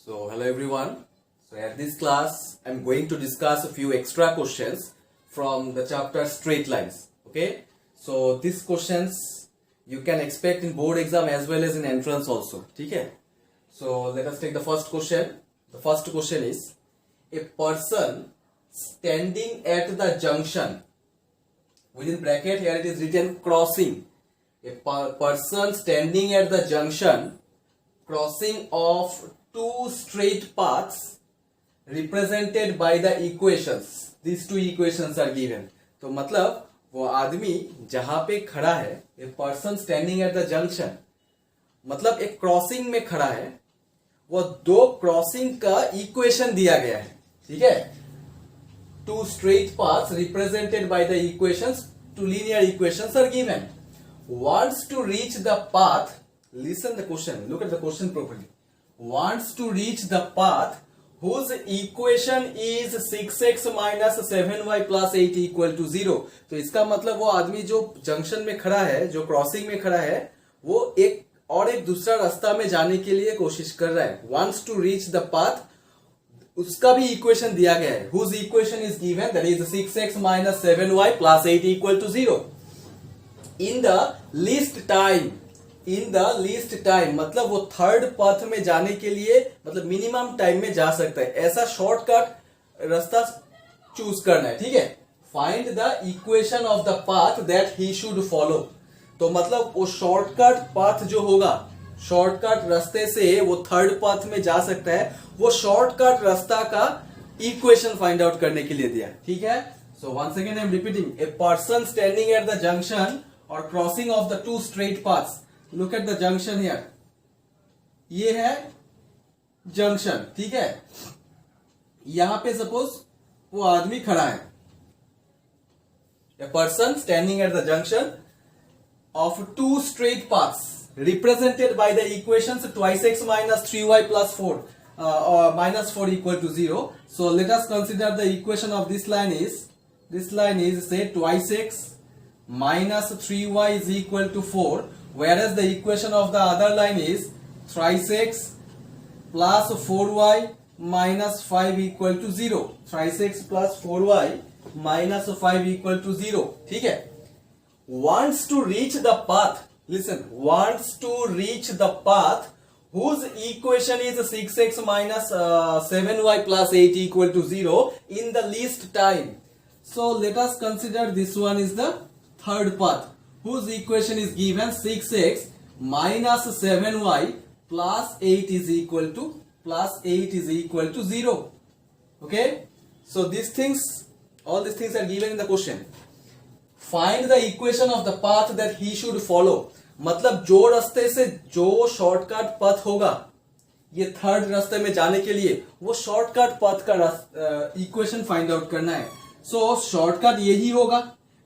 So hello everyone. So at this class I'm going to discuss a few extra questions from the chapter straight lines. Okay. So these questions you can expect in board exam as well as in entrance also. Okay. So let us take the first question. The first question is, a person standing at the junction, within bracket here it is written crossing. A person standing at the junction, crossing of two straight paths represented by the equations. These two equations are given. तो मतलब वो आदमी जहां पे खड़ा है, a person standing at the junction, मतलब एक क्रॉसिंग में खड़ा है, वो दो क्रॉसिंग का इक्वेशन दिया गया है. ठीक है. Two straight paths represented by the equations, two linear equations are given. Wants to reach the path. Listen the question. Look at the question properly. Wants to reach the path whose equation is 6x minus 7y plus 8 equal to 0. तो इसका मतलब वो आदमी जो junction में खड़ा है, जो क्रॉसिंग में खड़ा है, वो एक दूसरा रास्ता में जाने के लिए कोशिश कर रहा है. Wants to reach the path, उसका भी इक्वेशन दिया गया है. Whose equation is given, that is 6x minus 7y plus 8 equal to 0. In the least time, मतलब वो थर्ड पाथ में जाने के लिए मतलब मिनिमम टाइम में जा सकता है, ऐसा शॉर्टकट रास्ता चूज करना है. ठीक है. Find the equation of the path that he should follow. तो मतलब वो शॉर्टकट पाथ जो होगा, शॉर्टकट रास्ते से वो थर्ड पाथ में जा सकता है, वो शॉर्टकट रास्ता का इक्वेशन फाइंड आउट करने के लिए दिया. ठीक है. So once again I am repeating, a person standing at the junction और crossing of the two straight paths. Look at the junction here. ये है जंक्शन. ठीक है. यहां पे सपोज वो आदमी खड़ा है. ए person standing at the junction of two straight paths represented by the equations twice x minus 3y plus 4 or minus 4 equal to 0. So let us consider the equation of this line is say twice x minus 3y is equal to 4, whereas the equation of the other line is thrice x plus 4y minus 5 equal to 0. Thrice x plus 4y minus 5 equal to 0. ठीक है. Wants to reach the path. Listen, wants to reach the path whose equation is 6x minus 7y plus 8 equal to 0 in the least time. So let us consider this one is the third path whose equation is given 6x minus 7y plus 8 is equal to 0. Okay. So all these things are given in the question. Find the equation of the path that he should follow. मतलब जो रास्ते से जो shortcut path होगा ये third रास्ते में जाने के लिए, वो शॉर्टकट पाथ का इक्वेशन फाइंड आउट करना है. सो शॉर्टकट यही होगा,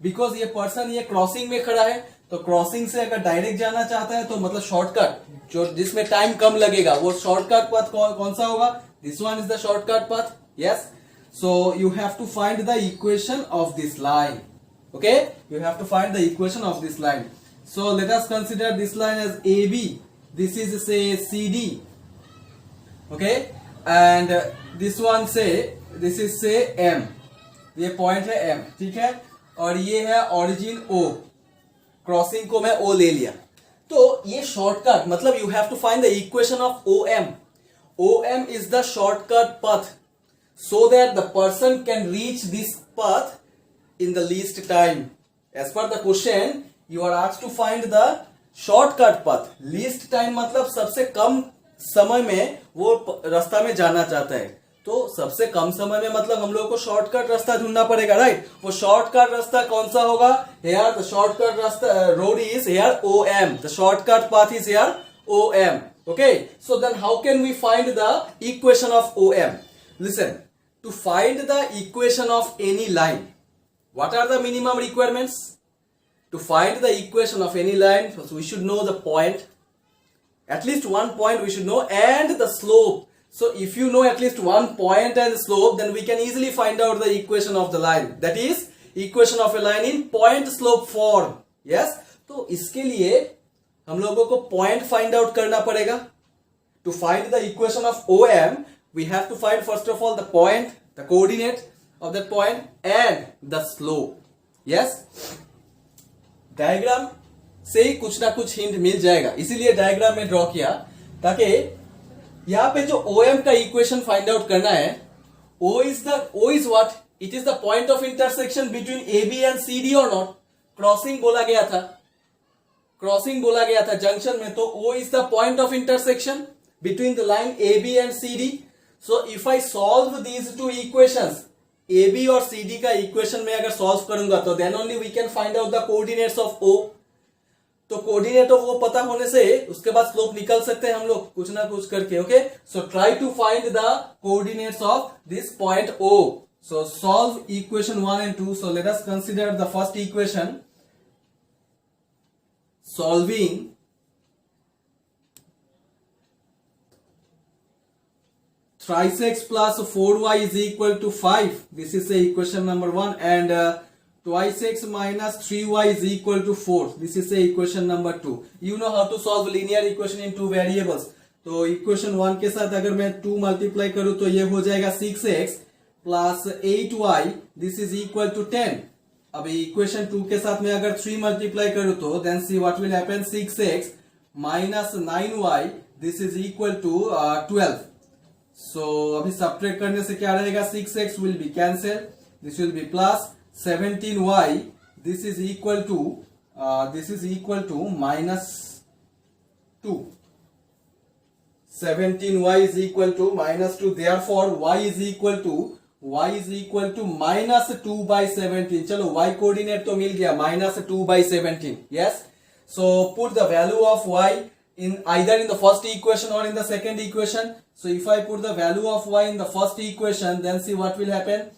बिकॉज ये पर्सन ये क्रॉसिंग में खड़ा है, तो क्रॉसिंग से अगर डायरेक्ट जाना चाहता है तो मतलब शॉर्टकट जो जिसमें टाइम कम लगेगा वो शॉर्टकट पाथ कौन सा होगा? This one is the shortcut path. Yes. So you have to find the equation of this line. Okay, you have to find the equation of this line. So let us consider this line as AB. This is say CD. Okay, and this one this is say M. ये point है M. ठीक है. और ये है origin O. Crossing को मैं O ले लिया. तो ये शॉर्टकट मतलब you have to find the equation of OM. OM is the shortcut path so that the person can reach this path in the least time. As per the question, you are asked to find the shortcut path. Least time मतलब सबसे कम समय में वो रास्ता में जाना चाहता है, तो सबसे कम समय में मतलब हम लोगों को शॉर्टकट रास्ता ढूंढना पड़ेगा. राइट. वो शॉर्टकट रास्ता कौन सा होगा? Here the shortcut रास्ता road is here OM. The shortcut path is here OM. Okay. So then how can we find the equation of OM? Listen. To find the equation of any line, what are the minimum requirements? To find the equation of any line, so we should know the point. At least one point we should know, and the slope. So if you know at least one point and slope, then we can easily find out the equation of the line. That is equation of a line in point slope form. Yes. तो इसके लिए हम लोगों को point find out करना पड़ेगा. to find the equation of OM, we have to find first of all the point, the coordinate of that point and the slope. Yes, diagram से ही कुछ ना कुछ हिंट मिल जाएगा, इसीलिए डायग्राम में ड्रॉ किया ताकि यहाँ पे जो OM का इक्वेशन फाइंड आउट करना है, O is what? It is the point of intersection between AB and CD or not? Crossing बोला गया था, क्रॉसिंग बोला गया था जंक्शन में, तो O is the point of intersection between the line AB and CD. So if I solve these two equations, AB और CD का इक्वेशन में अगर सॉल्व करूंगा तो then only we can find out the coordinates of O. तो coordinate of वो पता होने से उसके बाद स्लोप निकल सकते हैं हम लोग कुछ ना कुछ करके. Okay, so try to find the coordinates of this point O. So solve equation 1 and 2. So let us consider the first equation. Solving thrice x plus 4y is equal to 5. This is the equation number 1, and twice x minus 3y is equal to 4. This is the equation number 2. You know how to solve linear equation in two variables. तो equation 1 के साथ अगर मैं 2 multiply करूं तो ये हो जाएगा 6x plus 8y. This is equal to 10. अब equation 2 के साथ में अगर 3 मल्टीप्लाई करूं तो then see what will happen. 6x minus 9y. This is equal to 12. So अभी सब्ट्रैक्ट करने से क्या रहेगा. 6x will be cancelled. This will be plus 17y. This is equal to minus 2. 17y is equal to minus 2. Therefore y is equal to minus 2 by 17. चलो y coordinate तो मिल गया, minus 2 by 17. Yes. So put the value of y in either in the first equation or in the second equation. So if I put the value of y in the first equation, then see what will happen.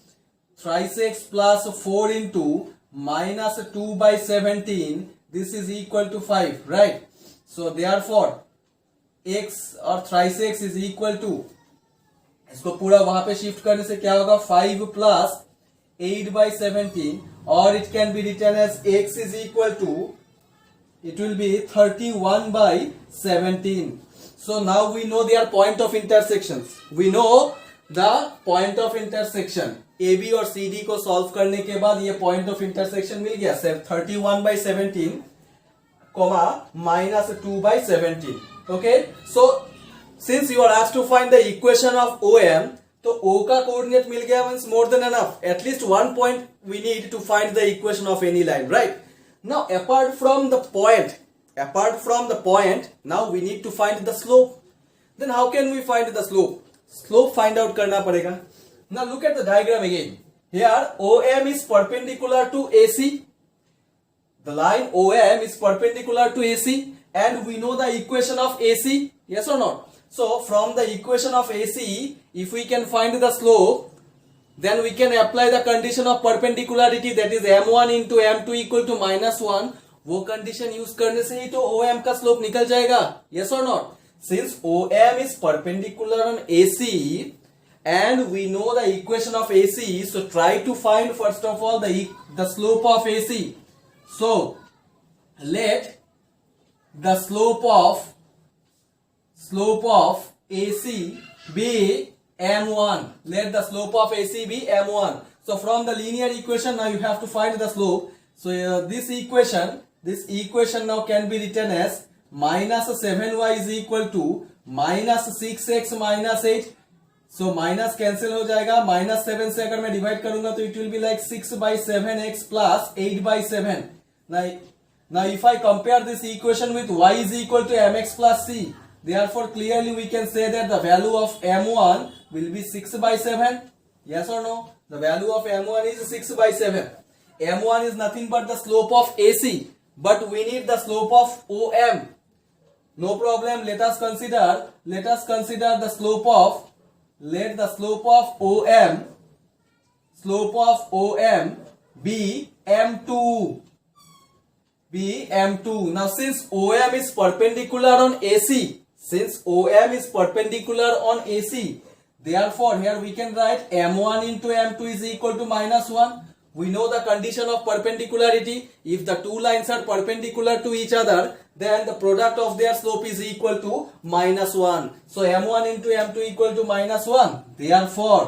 Thrice x plus 4 into minus 2 by 17. This is equal to 5, right? So therefore x और thrice x is equal to, इसको पूरा वहां पे shift करने से क्या होगा. 5 plus 8 by 17, or it can be written as x is equal to, it will be 31 by 17. So now we know their point of intersections. We know the point of intersection. AB और CD को solve करने के बाद ये point of intersection मिल गया. 31 by 17, minus 2 by 17. Okay. So since you are asked to find the equation of OM, तो O का coordinate मिल गया means more than enough. At least one point we need to find the equation of any line, right? Now apart from the point, now we need to find the slope. Then how can we find the slope? Slope find out करना पड़ेगा. Now look at the diagram again. Here OM is perpendicular to AC. The line OM is perpendicular to AC, and we know the equation of AC. Yes or not? So from the equation of AC, if we can find the slope, then we can apply the condition of perpendicularity, that is m1 into m2 equal to minus 1. वो condition use करने से ही तो OM का slope निकल जाएगा. Yes or not? Since OM is perpendicular on AC and we know the equation of AC, so try to find first of all the slope of AC. So let the slope of AC be m1. Let the slope of AC be m1. So from the linear equation now you have to find the slope. So this equation now can be written as minus 7y is equal to minus 6x minus 8. So minus cancel हो जाएगा. minus 7 से अगर मैं divide करूंगा तो it will be like 6 by 7x plus 8 by 7. Now if I compare this equation with y is equal to mx plus c, therefore clearly we can say that the value of m1 will be 6 by 7. Yes or no? The value of m1 is 6 by 7. m1 is nothing but the slope of AC, but we need the slope of OM. No problem. Let us consider the slope of, let the slope of OM be m2. Now since OM is perpendicular on AC, therefore here we can write m1 into m2 is equal to minus 1. We know the condition of perpendicularity. If the two lines are perpendicular to each other, then the product of their slope is equal to -1. So m1 into m2 equal to -1. Therefore,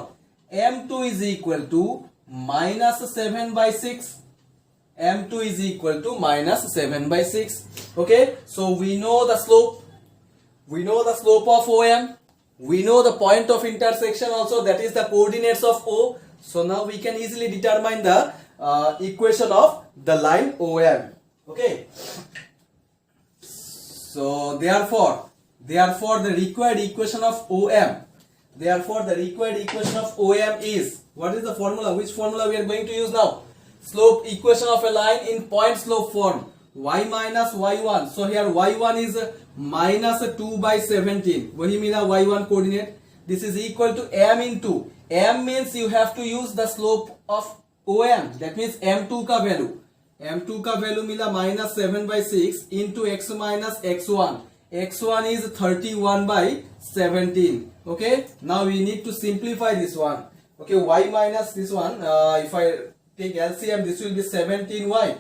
m2 is equal to -7/6. m2 is equal to -7/6. Okay, so we know the slope. We know the slope of OM. We know the point of intersection also, that is the coordinates of O. So now we can easily determine the equation of the line OM. Okay. So therefore the required equation of OM. Therefore the required equation of OM is, what is the formula? Which formula we are going to use now? Slope equation of a line in point slope form. Y minus y1. So here y1 is -2/17. वही मिला y1 coordinate. This is equal to m into, m means you have to use the slope of OM. That means m2 का value. m2 का value मिला -7/6 into x minus x1. x1 is 31/17. Okay. Now we need to simplify this one. Okay. Y minus this one. If I take LCM, this will be 17y.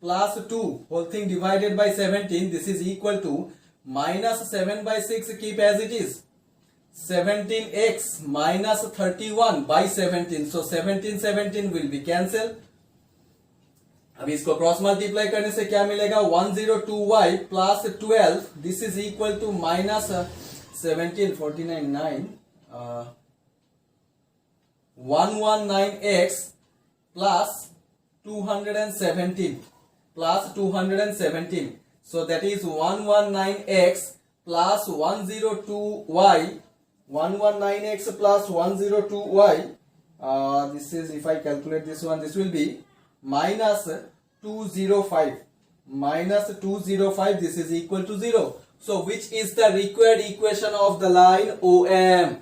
Plus 2 whole thing divided by 17. This is equal to -7/6, keep as it is, 17x minus 31/17. So 17 will be cancelled. अब इसको cross multiply करने से क्या मिलेगा? 102y plus 12. This is equal to minus 17 49 9 119x plus 217 plus 217. So that is 119x plus 102y. 119x plus 102y. This is, if I calculate this one, this will be minus 205. Minus 205. This is equal to 0. So which is the required equation of the line OM?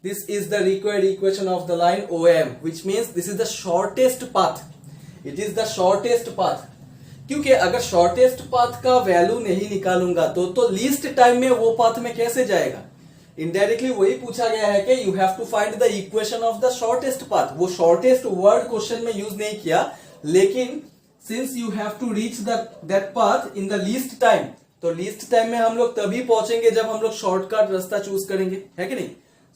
This is the required equation of the line OM, which means this is the shortest path. It is the shortest path. क्योंकि अगर shortest path का value नहीं निकालूंगा तो least time में वो path में कैसे जाएगा? इनडायरेक्टली वही पूछा गया है कि you have to find the equation of the shortest path. वो शॉर्टेस्ट वर्ड क्वेश्चन में यूज नहीं किया, लेकिन since you have to reach that path in the least time, तो लीस्ट टाइम में हम लोग तभी पहुंचेंगे जब हम लोग शॉर्टकट रास्ता चूज करेंगे, है कि नहीं?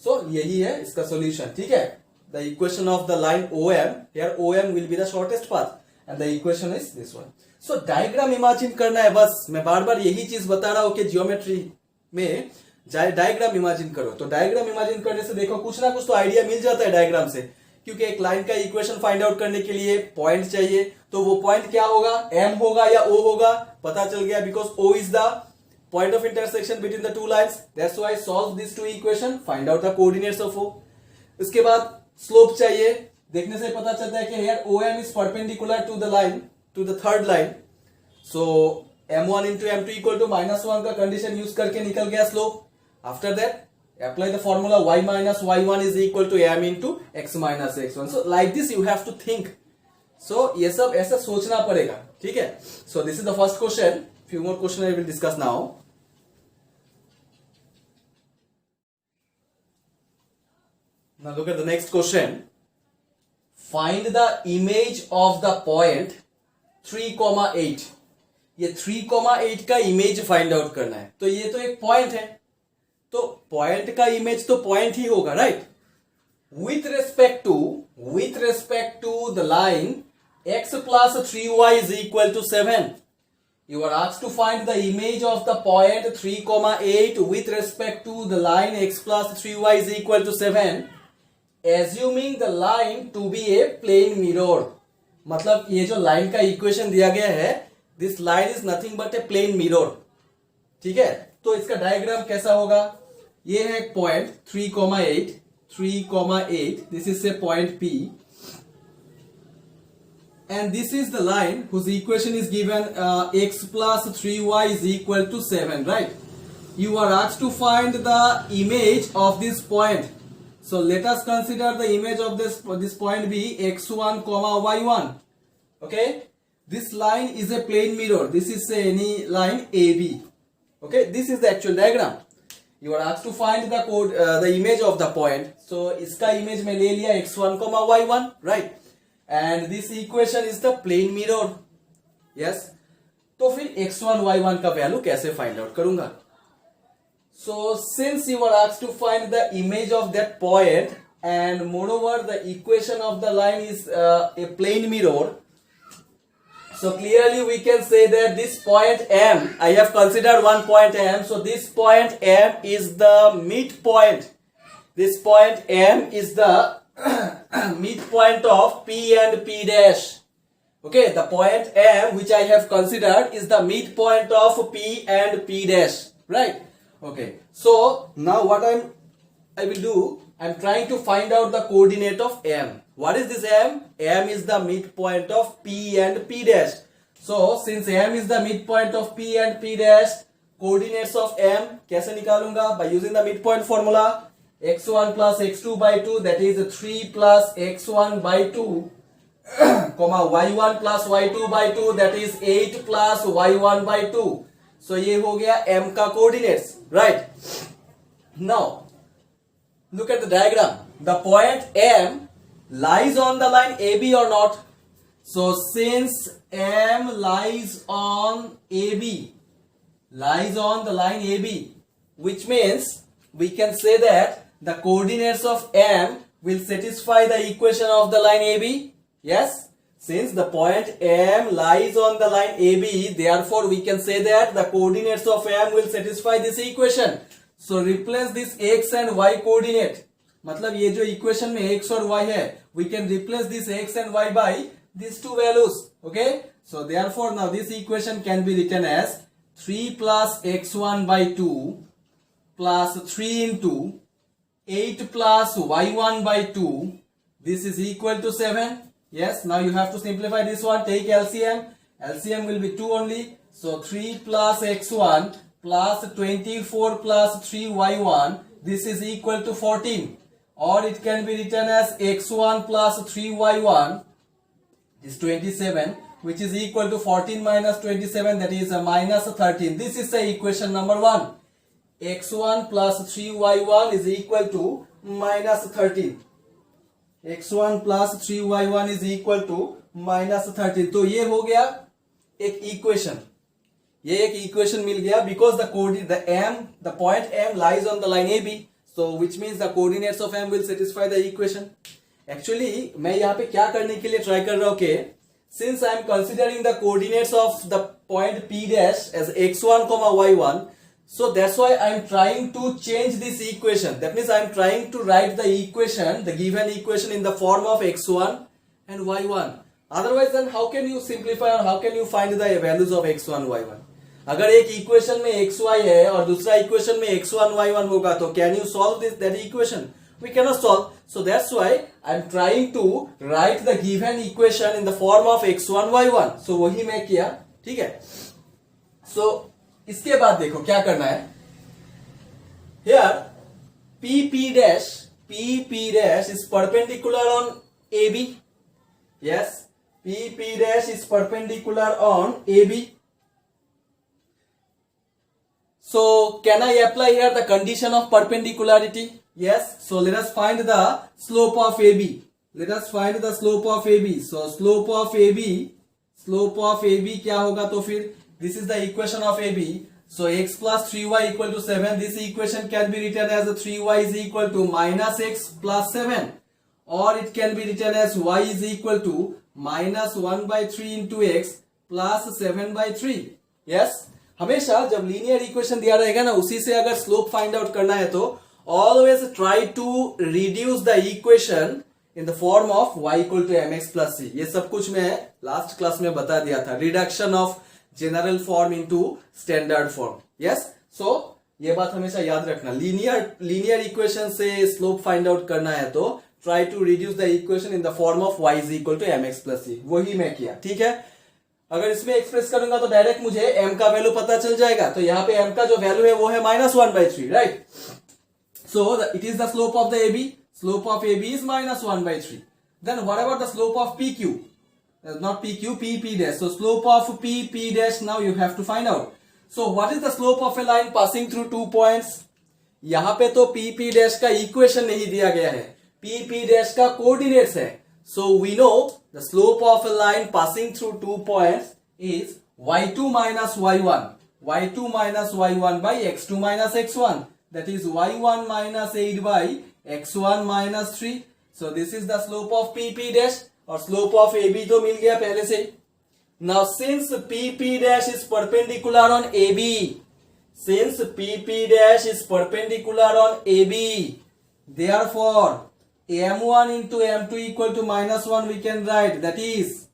सो यही है इसका सोल्यूशन. ठीक है, the equation of the line OM, here OM will be the shortest path and the equation is this one. So diagram imagine करना है. बस मैं बार बार यही चीज बता रहा हूं कि जियोमेट्री में डायग्राम इमेजिन करो. तो डायग्राम इमेजिन करने से देखो कुछ ना कुछ तो आइडिया मिल जाता है डायग्राम से, क्योंकि एक लाइन का इक्वेशन फाइंड आउट करने के लिए पॉइंट चाहिए. तो वो पॉइंट क्या होगा? M होगा या O होगा? पता चल गया, because O is the point of intersection between the two lines. That's why solve this two equation, find out the coordinates of O. इसके बाद स्लोप चाहिए. देखने से पता चलता है कि here OM is perpendicular to the line, to the third line. So m1 into m2 equal to -1 का कंडीशन यूज करके निकल गया slope. After that apply the formula y minus y1 is equal to m into x minus x1. So like this you have to think. So ये सब ऐसा सोचना पड़ेगा. ठीक है. So this is the first question. Few more question I will discuss now. Now look at the next question. Find the image of the point 3,8. ये 3,8 का image find out करना है. तो ये तो एक पॉइंट है, तो पॉइंट का इमेज तो पॉइंट ही होगा, right? With respect to the line x plus 3y is equal to 7. You are asked to find the image of the point 3,8 with respect to the line x plus 3y is equal to 7, assuming the line to be a plane mirror. मतलब ये जो line का equation दिया गया है, this line is nothing but a plane mirror. ठीक है, तो इसका डायग्राम कैसा होगा? ये है एक point 3,8. This is a point P and this is the line whose equation is given x plus 3y is equal to 7, right? You are asked to find the image of this point. So let us consider the image of this point be x1 comma y1. Okay, this line is a plane mirror. This is say any line AB. Okay, this is the actual diagram. You are asked to find the code the image of the point. So इसका image में ले लिया x1 comma y1, right? And this equation is the plane mirror. Yes. तो फिर x1 y1 का value कैसे find out करूंगा? So since you were asked to find the image of that point and moreover the equation of the line is a plane mirror, so clearly we can say that this point M, I have considered one point M, so this point M is the midpoint. This point M is the midpoint of P and P dash. Okay, the point M which I have considered is the midpoint of P and P dash, right? Okay, so now what I will do, I'm trying to find out the coordinate of M. What is this M? M is the midpoint of P and P dash. So since M is the midpoint of P and P dash, coordinates of M कैसे निकालूंगा? By using the midpoint formula, x1 plus x2 by 2, that is 3 plus x1 by 2, comma y1 plus y2 by 2, that is 8 plus y1 by 2. So ये हो गया M का coordinates, right? Now look at the diagram. The point M lies on the line AB or not? So since M lies on AB, lies on the line AB, which means we can say that the coordinates of M will satisfy the equation of the line AB. Yes? Since the point M lies on the line AB, therefore we can say that the coordinates of M will satisfy this equation. So replace this x and y coordinate. मतलब ये जो equation में x और y है, we can replace this x and y by these two values. Okay? So therefore now this equation can be written as 3 plus x1 by 2 plus 3 into 8 plus y1 by 2. This is equal to 7. Yes, now you have to simplify this one. Take LCM. LCM will be 2 only. So 3 plus x1 plus 24 plus 3y1. This is equal to 14. Or it can be written as x1 plus 3y1 is 27, which is equal to 14 minus 27, that is a minus 13. This is the equation number 1. x1 plus 3y1 is equal to minus 13. x1 plus 3y1 is equal to minus 13. तो ये हो गया एक equation, ये एक equation मिल गया because the point M lies on the line AB, so which means the coordinates of M will satisfy the equation. Actually मैं यहाँ पे क्या करने के लिए try कर रहा हूँ कि since I am considering the coordinates of the point P dash as x1 comma y1, so that's why I am trying to change this equation. That means I am trying to write the equation, the given equation, in the form of x1 and y1. Otherwise then how can you simplify or how can you find the values of x1 y1? अगर एक equation में xy है और दूसरा equation में x1 y1 होगा तो can you solve that equation? We cannot solve. So that's why I am trying to write the given equation in the form of x1 y1. So वही मैं किया, ठीक है? So इसके बाद देखो क्या करना है. Here PP dash is perpendicular on AB. Yes, PP dash is perpendicular on AB. So can I apply here the condition of perpendicularity? Yes. So let us find the slope of AB. Let us find the slope of AB. So slope of AB क्या होगा? तो फिर this is the equation of AB. So x plus 3y equal to 7. This equation can be written as 3y is equal to minus x plus 7. Or it can be written as y is equal to minus 1 by 3 into x plus 7 by 3. Yes. हमेशा जब linear equation दिया रहेगा ना, उसी से अगर slope find out करना है तो always try to reduce the equation in the form of y equal to mx plus c. ये सब कुछ मैं लास्ट क्लास में बता दिया था. Reduction of general form into standard form. Yes. So ये बात हमेशा याद रखना. लीनियर इक्वेशन से स्लोप फाइंड आउट करना है तो try to reduce the equation in the form of y is equal to mx plus c. वही मैं किया. ठीक है. अगर इसमें एक्सप्रेस करूंगा तो डायरेक्ट मुझे m का वैल्यू पता चल जाएगा. तो यहाँ पे m का जो वैल्यू है वो है minus 1 by 3, right? So it is the slope of the AB. Slope of AB is minus 1 by 3. Then what about the slope of PQ? Not PQ, PP dash. So slope of PP dash now you have to find out. So what is the slope of a line passing through 2 points? यहाँ पे तो PP dash का equation नहीं दिया गया है. PP dash का coordinates है. So we know the slope of a line passing through 2 points is y2 minus y1 by x2 minus x1, that is y1 minus 8 by x1 minus 3. So this is the slope of PP dash, और slope of AB तो मिल गया पहले से. Now since PP dash is perpendicular on AB, therefore m1 into m2 equal to minus 1 we can write, that is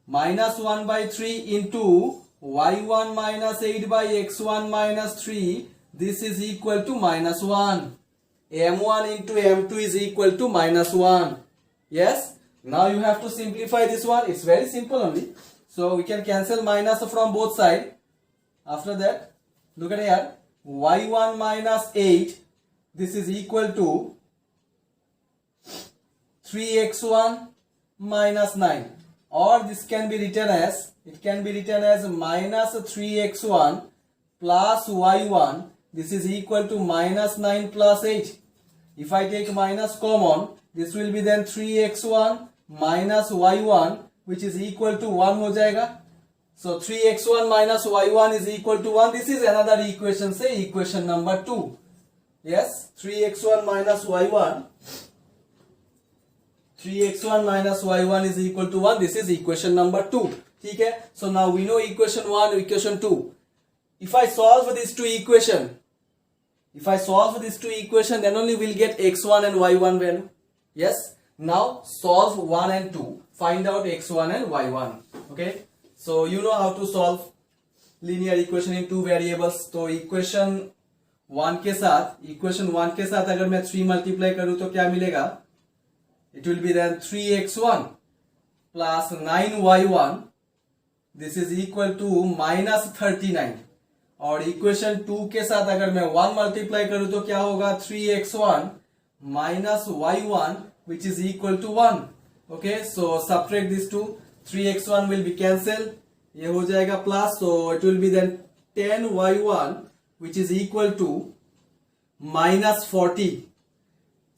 minus 1 by 3 into y1 minus 8 by x1 minus 3, this is equal to minus 1. m1 into m2 is equal to minus 1. Yes, now you have to simplify this one. It's very simple only. So we can cancel minus from both sides. After that, look at here, y1 minus 8, this is equal to 3x1 minus 9, or this can be written as, minus 3x1 plus y1, this is equal to minus 9 plus 8. If I take minus common, this will be then 3x1 minus y1, which is equal to 1 हो जाएगा. So 3x1 minus y1 is equal to 1. This is another equation, say equation number 2. Yes, 3x1 minus y1 is equal to 1. This is equation number 2. Okay? So now we know equation 1, equation 2. If I solve these two equations, then only we'll get x1 and y1 value. Yes. Now solve 1 and 2. Find out x1 and y1. Okay. So you know how to solve linear equation in two variables. तो equation 1 के साथ अगर मैं 3 multiply करूं तो क्या मिलेगा? It will be then 3x1 plus 9y1. This is equal to minus 39. और इक्वेशन 2 के साथ अगर मैं 1 मल्टीप्लाई करूं तो क्या होगा? 3x1 minus y1, which is equal to 1. Okay, so subtract these two. 3x1 will be cancelled. ये हो जाएगा plus, so it will be then 10y1, which is equal to minus 40.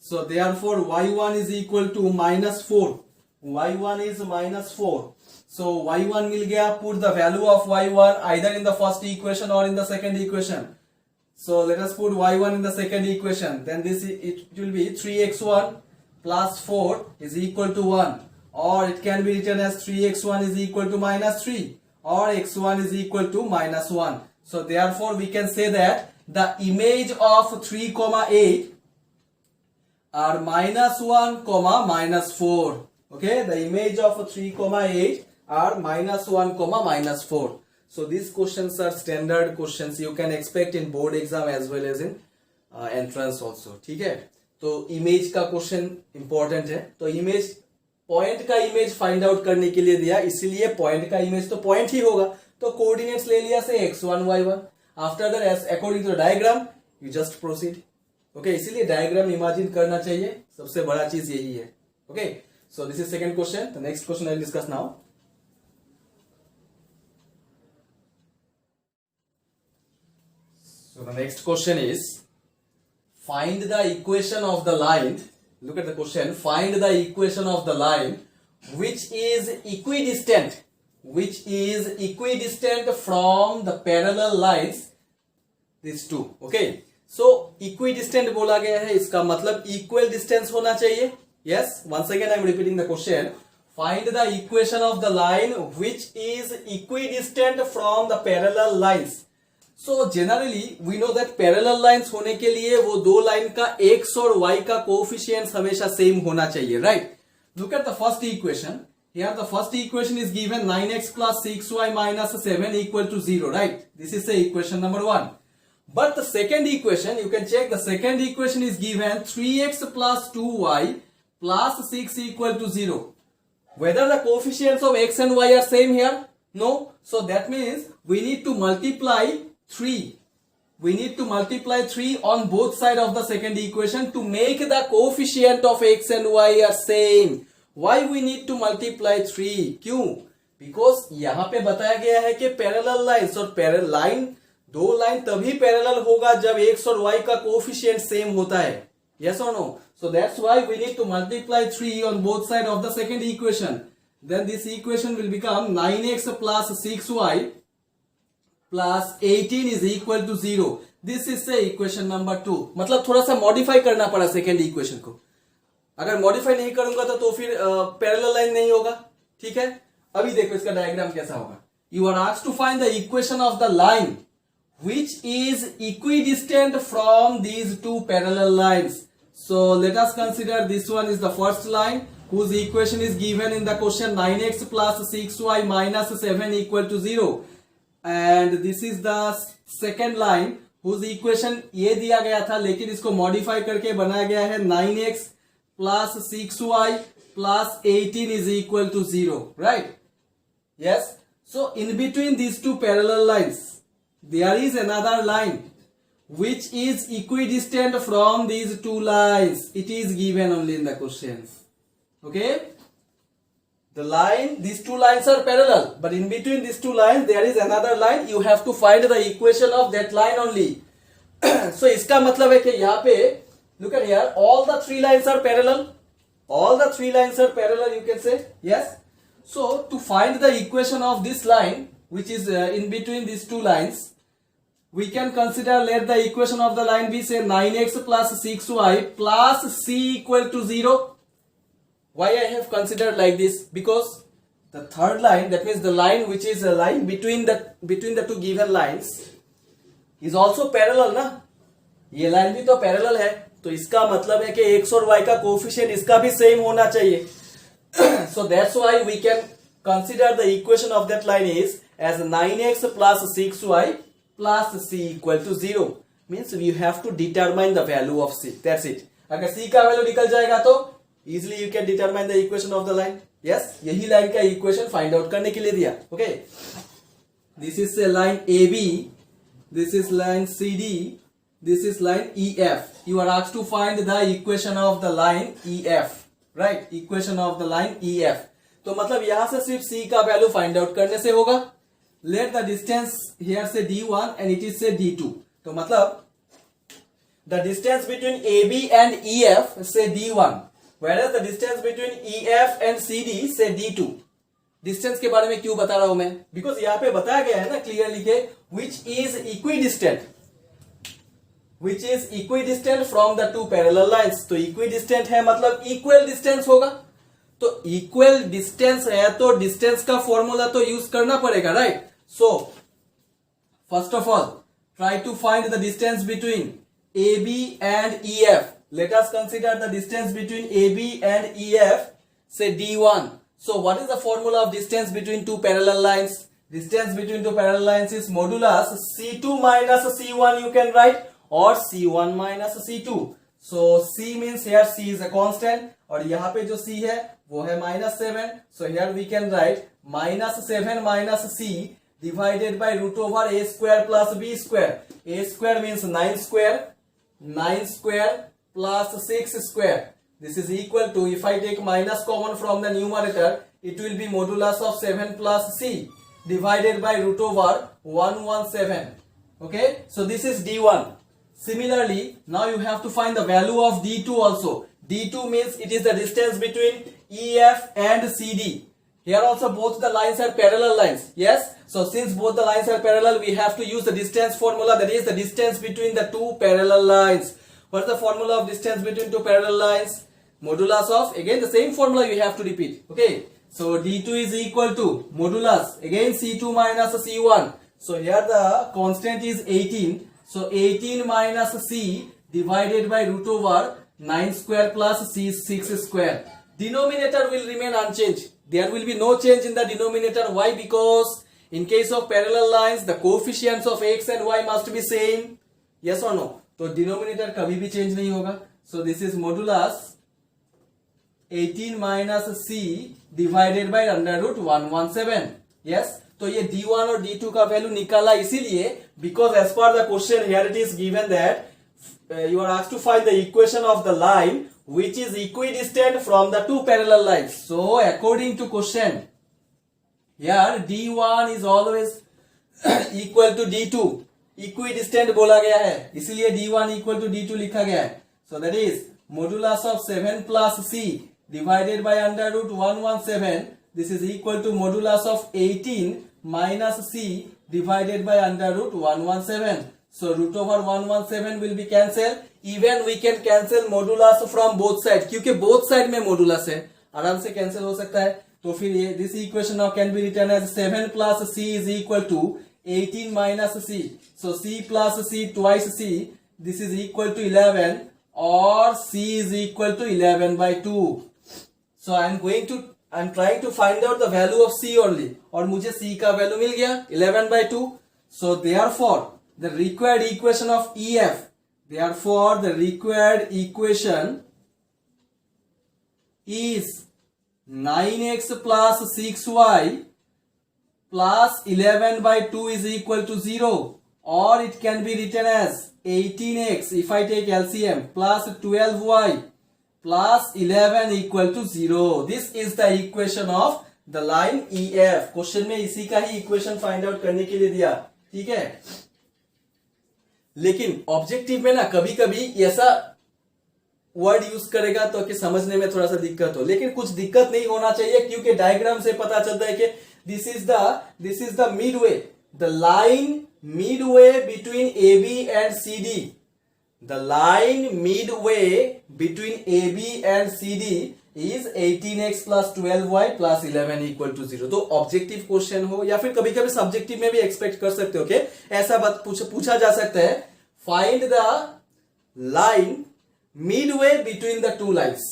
So therefore y1 is equal to minus 4. y1 is minus 4. So y1 मिल गया. Put the value of y1 either in the first equation or in the second equation. So let us put y1 in the second equation. Then it will be 3x1 plus 4 is equal to 1. Or it can be written as 3x1 is equal to minus 3. Or x1 is equal to minus 1. So therefore we can say that the image of 3, 8 are minus 1, minus 4. Okay, the image of 3, 8 are minus 1, minus 4. So these questions are standard questions you can expect in board exam as well as in entrance also. ठीक है, तो image का question important है. तो image point का image find out करने के लिए दिया, इसीलिए पॉइंट का इमेज तो पॉइंट ही होगा. तो कोऑर्डिनेट्स ले लिया से x1 y1. After that as according to diagram you just proceed. Okay, इसीलिए डायग्राम इमेजिन करना चाहिए, सबसे बड़ा चीज यही है. Okay, so this is second question. The next question I will discuss now. So the next question is, find the equation of the line. Look at the question. Find the equation of the line which is equidistant from the parallel lines. These two. Okay. So equidistant बोला गया है, इसका मतलब equal distance होना चाहिए. Yes. Once again I am repeating the question. Find the equation of the line which is equidistant from the parallel lines. So generally we know that parallel lines होने के लिए वो दो लाइन का x और y का coefficients हमेशा same होना चाहिए, right? Look at the first equation. Here the first equation is given 9x plus 6y minus 7 equal to 0, right? This is the equation number 1. But the second equation, you can check, the second equation is given 3x plus 2y plus 6 equal to 0. Whether the coefficients of x and y are same here? No. So that means we need to multiply 3. We need to multiply 3 on both sides of the second equation to make the coefficient of x and y are same. Why we need to multiply 3? क्यों? Because यहाँ पे बताया गया है कि parallel lines और parallel line, दो line तभी parallel होगा जब x और y का coefficient same होता है. Yes or no? So that's why we need to multiply 3 on both sides of the second equation. then this equation will become 9x plus 6y plus 18 is equal to 0. This is the equation number 2. मतलब थोड़ा सा modify करना पड़ा second equation को. अगर modify नहीं करूंगा तो फिर पैरेलल लाइन नहीं होगा. ठीक है, अभी देखो इसका डायग्राम कैसा होगा. You are asked to find the equation of the line which is equidistant from these two parallel lines. So let us consider this one is the first line whose equation is given in the question 9x plus 6y minus 7 equal to 0. And this is the second line whose equation ये दिया गया था लेकिन इसको modify करके बनाया गया है 9x plus 6y plus 18 is equal to 0. Right? Yes. So in between these two parallel lines there is another line which is equidistant from these two lines. It is given only in the questions. Okay, the line, these two lines are parallel, but in between these two lines there is another line. You have to find the equation of that line only. So इसका मतलब है कि यहाँ पे look at here, all the three lines are parallel. All the three lines are parallel, you can say. Yes. So to find the equation of this line which is in between these two lines, we can consider, let the equation of the line be say 9x plus 6y plus c equal to 0. Why I have considered like this? Because the third line, that means the line which is a line between the two given lines is also parallel ना. ये line भी तो parallel है, तो इसका मतलब है कि x और y का कोफिशिएंट इसका भी सेम होना चाहिए. So that's why we can consider the equation of that line is as 9x plus 6y plus c equal to 0. Means you have to determine the value of c. That's it. अगर c का value निकल जाएगा तो easily you can determine the equation of the line. Yes, यही line का equation find out करने के लिए दिया. Okay, this is a line AB, this is line CD, this is line EF. You are asked to find the equation of the line EF. Right, equation of the line EF. तो मतलब यहां से सिर्फ c का value find out करने से होगा. Let the distance here say d1 and it is say d2. तो मतलब the distance between AB and EF say d1, whereas the distance between EF and CD say d2. Distance के बारे में क्यों बता रहा हूं मैं? बिकॉज यहाँ पे बताया गया है ना क्लियरली के which is equidistant, which is equidistant from the two parallel lines. तो equidistant है मतलब equal distance होगा. तो इक्वल डिस्टेंस है तो डिस्टेंस का फॉर्मूला तो यूज करना पड़ेगा. Right. So first of all try to find the distance between AB and EF. Let us consider the distance between AB and EF, say d1. So what is the formula of distance between two parallel lines? Distance between two parallel lines is modulus C2 minus C1 you can write, or C1 minus C2. So C means here C is a constant और यहाँ पे जो C है वो है -7. So here we can write -7 minus C divided by root over a square plus b square. A square means 9 square. 9 square plus 6 square. This is equal to, if I take minus common from the numerator, it will be modulus of 7 plus C divided by root over 117. Okay, so this is d1. Similarly, now you have to find the value of d2 also. D2 means it is the distance between EF and CD. Here also both the lines are parallel lines. Yes. So since both the lines are parallel, we have to use the distance formula, that is the distance between the two parallel lines. What is the formula of distance between two parallel lines? Modulus of, again the same formula you have to repeat. Okay. So D2 is equal to modulus, again C2 minus C1. So here the constant is 18. So 18 minus C divided by root over 9 square plus C 6 square. Denominator will remain unchanged. There will be no change in the denominator. Why? Because in case of parallel lines, the coefficients of x and y must be same. Yes or no? तो denominator कभी भी change नहीं होगा. So this is modulus 18 minus c divided by under root 117. Yes. तो ये d1 और d2 का value निकाला इसीलिए because as per the question here it is given that you are asked to find the equation of the line which is equidistant from the two parallel lines. So according to question, here d1 is always equal to d2. Equidistant बोला गया है इसलिए d1 equal to d2 लिखा गया है. So that is modulus of 7 plus c divided by under root 117 this is equal to modulus of 18 minus c divided by under root 117. So root over 117 will be cancelled. Even we can cancel modulus from both sides, क्योंकि both side में modulus है, आराम से cancel हो सकता है. तो फिर ये this equation now can be written as 7 plus c is equal to 18 minus c. So c plus c twice c, this is equal to 11, or c is equal to 11 by 2. So I'm trying to find out the value of c only, और मुझे c का value मिल गया 11 by 2. So therefore the required equation of EF, therefore the required equation is 9x plus 6y plus 11 by 2 is equal to 0, or it can be written as 18x if I take LCM plus 12y plus 11 equal to 0. This is the equation of the line EF. Question में इसी का ही equation find out करने के लिए दिया, ठीक है. लेकिन ऑब्जेक्टिव में ना कभी कभी ऐसा वर्ड यूज करेगा तो कि समझने में थोड़ा सा दिक्कत हो, लेकिन कुछ दिक्कत नहीं होना चाहिए, क्योंकि डायग्राम से पता चलता है कि this is the Midway, the line Midway between AB and CD, the line Midway between AB and CD is 18x plus 12y plus 11 equal to 0. तो ऑब्जेक्टिव क्वेश्चन हो या फिर कभी कभी सब्जेक्टिव में भी एक्सपेक्ट कर सकते हो कि ऐसा बात पूछा जा सकता है, find the line midway between the two lines.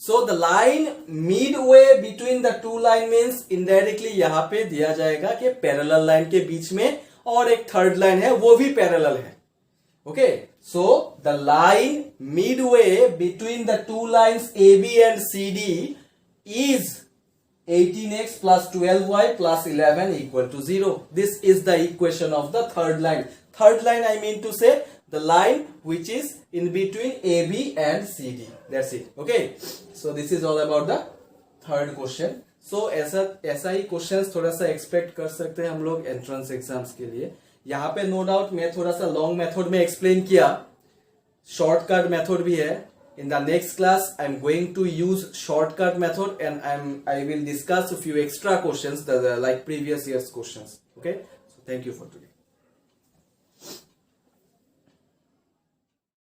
So the line midway between the two line means indirectly यहाँ पे दिया जाएगा कि पैरेलल लाइन के बीच में और एक थर्ड लाइन है वो भी पैरेलल है. Okay, so the line midway between the two lines AB and CD is 18x plus 12y plus 11 equal to 0. This is the equation of the third line. Third line I mean to say the line which is in between AB and CD. That's it. Okay, so this is all about the third question. So ऐसा ही questions थोड़ा सा expect कर सकते हैं हम लोग entrance exams के लिए. यहाँ पे नो डाउट मैं थोड़ा सा लॉन्ग मेथड में एक्सप्लेन किया, शॉर्टकट मेथड भी है. In the next class, I'm going to use shortcut method, and I will discuss a few extra questions that are like previous year's questions. Okay, so thank you for today.